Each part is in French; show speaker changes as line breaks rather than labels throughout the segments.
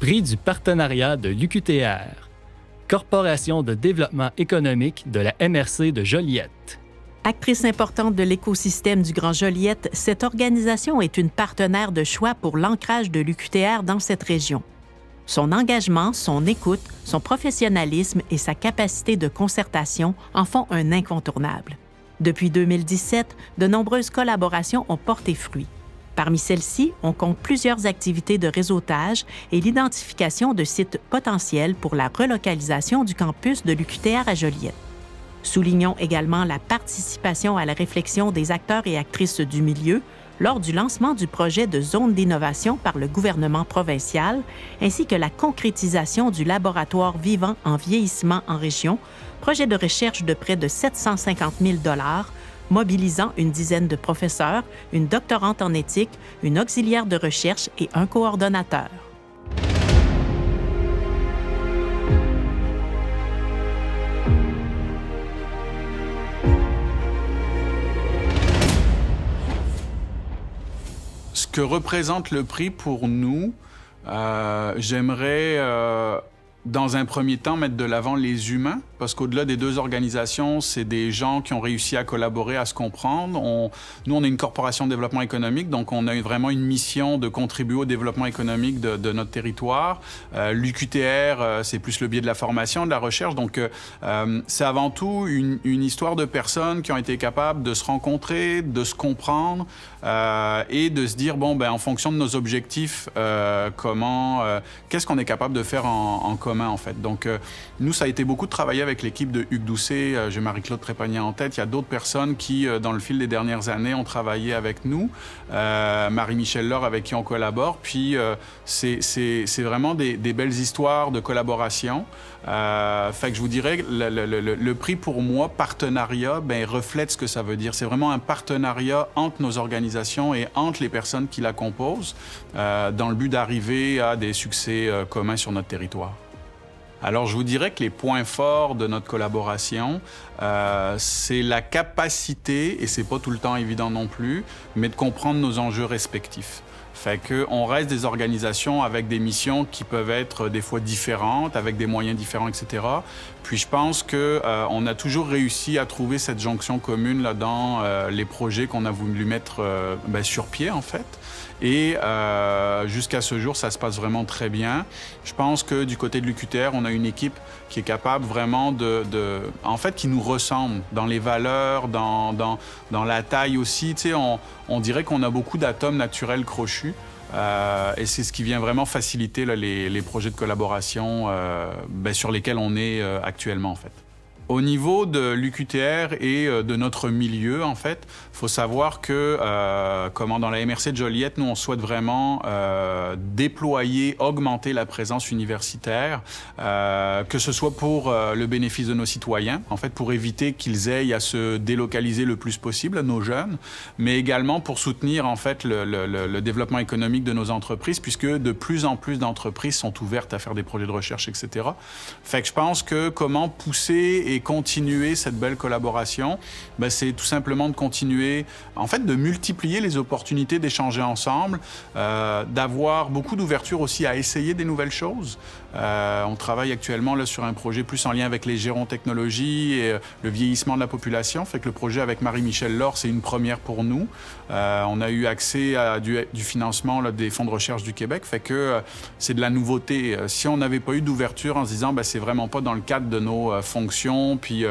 Prix du partenariat de l'UQTR, Corporation de développement économique de la MRC de Joliette.
Actrice importante de l'écosystème du Grand Joliette, cette organisation est une partenaire de choix pour l'ancrage de l'UQTR dans cette région. Son engagement, son écoute, son professionnalisme et sa capacité de concertation en font un incontournable. Depuis 2017, de nombreuses collaborations ont porté fruit. Parmi celles-ci, on compte plusieurs activités de réseautage et l'identification de sites potentiels pour la relocalisation du campus de l'UQTR à Joliette. Soulignons également la participation à la réflexion des acteurs et actrices du milieu lors du lancement du projet de zone d'innovation par le gouvernement provincial, ainsi que la concrétisation du laboratoire vivant en vieillissement en région, projet de recherche de près de 750 000 $, mobilisant une dizaine de professeurs, une doctorante en éthique, une auxiliaire de recherche et un coordonnateur.
Ce que représente le prix pour nous, j'aimerais, dans un premier temps, mettre de l'avant les humains, parce qu'au-delà des deux organisations, c'est des gens qui ont réussi à collaborer, à se comprendre. Nous, on est une corporation de développement économique, donc on a vraiment une mission de contribuer au développement économique de notre territoire. L'UQTR, c'est plus le biais de la formation, de la recherche, donc c'est avant tout une histoire de personnes qui ont été capables de se rencontrer, de se comprendre et de se dire, bon, ben, en fonction de nos objectifs, qu'est-ce qu'on est capable de faire en commun, en fait. Donc, nous, ça a été beaucoup de travailler avec l'équipe de Hugues Doucet, j'ai Marie-Claude Trépanier en tête. Il y a d'autres personnes qui, dans le fil des dernières années, ont travaillé avec nous. Marie-Michel Laure, avec qui on collabore. Puis, c'est vraiment des belles histoires de collaboration. Fait que je vous dirais, le prix pour moi, partenariat, ben, reflète ce que ça veut dire. C'est vraiment un partenariat entre nos organisations et entre les personnes qui la composent, dans le but d'arriver à des succès communs sur notre territoire. Alors, je vous dirais que les points forts de notre collaboration, c'est la capacité, et c'est pas tout le temps évident non plus, mais de comprendre nos enjeux respectifs. Fait qu'on reste des organisations avec des missions qui peuvent être des fois différentes, avec des moyens différents, etc. Puis je pense qu'on a toujours réussi à trouver cette jonction commune là, dans les projets qu'on a voulu mettre sur pied, en fait. Et jusqu'à ce jour, ça se passe vraiment très bien. Je pense que du côté de l'UQTR, on a une équipe qui est capable vraiment en fait, qui nous ressemble dans les valeurs, dans la taille aussi. Tu sais, on dirait qu'on a beaucoup d'atomes naturels crochus. Et c'est ce qui vient vraiment faciliter là, les projets de collaboration sur lesquels on est actuellement, en fait. Au niveau de l'UQTR et de notre milieu, en fait, il faut savoir que, dans la MRC de Joliette, nous, on souhaite vraiment déployer, augmenter la présence universitaire, que ce soit pour le bénéfice de nos citoyens, en fait, pour éviter qu'ils aient à se délocaliser le plus possible, nos jeunes, mais également pour soutenir, en fait, le développement économique de nos entreprises, puisque de plus en plus d'entreprises sont ouvertes à faire des projets de recherche, etc. Fait que je pense que comment pousser et continuer cette belle collaboration, c'est tout simplement de continuer, en fait, de multiplier les opportunités d'échanger ensemble, d'avoir beaucoup d'ouverture aussi à essayer des nouvelles choses. On travaille actuellement là, sur un projet plus en lien avec les gérontechnologies et le vieillissement de la population. Fait que le projet avec Marie-Michel Laure, c'est une première pour nous. On a eu accès à du financement là, des fonds de recherche du Québec. Fait que c'est de la nouveauté. Si on n'avait pas eu d'ouverture en se disant c'est vraiment pas dans le cadre de nos fonctions, puis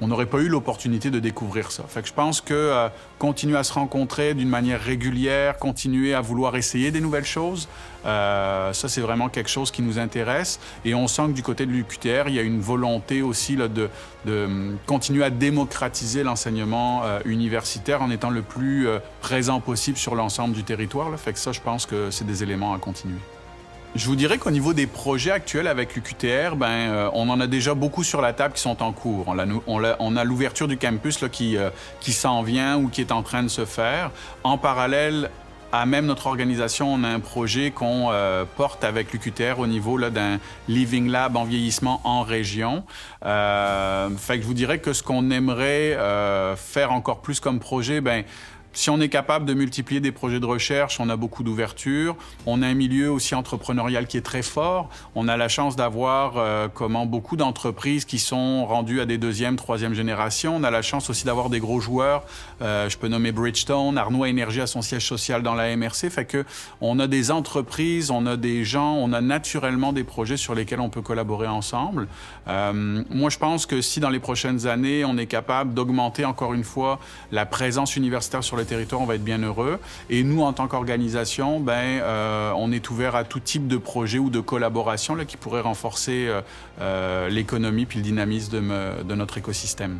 on n'aurait pas eu l'opportunité de découvrir ça. Fait que je pense que continuer à se rencontrer d'une manière régulière, continuer à vouloir essayer des nouvelles choses, ça, c'est vraiment quelque chose qui nous intéresse. Et on sent que du côté de l'UQTR, il y a une volonté aussi là, de continuer à démocratiser l'enseignement universitaire en étant le plus présent possible sur l'ensemble du territoire. Là. Fait que ça, je pense que c'est des éléments à continuer. Je vous dirais qu'au niveau des projets actuels avec l'UQTR, on en a déjà beaucoup sur la table qui sont en cours. On a l'ouverture du campus là, qui s'en vient ou qui est en train de se faire. En parallèle, à même notre organisation, on a un projet qu'on porte avec l'UQTR au niveau là, d'un Living Lab en vieillissement en région. Fait que je vous dirais que ce qu'on aimerait faire encore plus comme projet, Si on est capable de multiplier des projets de recherche, on a beaucoup d'ouverture. On a un milieu aussi entrepreneurial qui est très fort. On a la chance d'avoir beaucoup d'entreprises qui sont rendues à des deuxième, troisième générations. On a la chance aussi d'avoir des gros joueurs. Je peux nommer Bridgestone, Arnois Énergie a son siège social dans la MRC. Fait que on a des entreprises, on a des gens, on a naturellement des projets sur lesquels on peut collaborer ensemble. Moi, je pense que si dans les prochaines années, on est capable d'augmenter encore une fois la présence universitaire sur le territoire, on va être bien heureux. Et nous, en tant qu'organisation, on est ouvert à tout type de projet ou de collaboration là, qui pourrait renforcer l'économie puis le dynamisme de notre écosystème.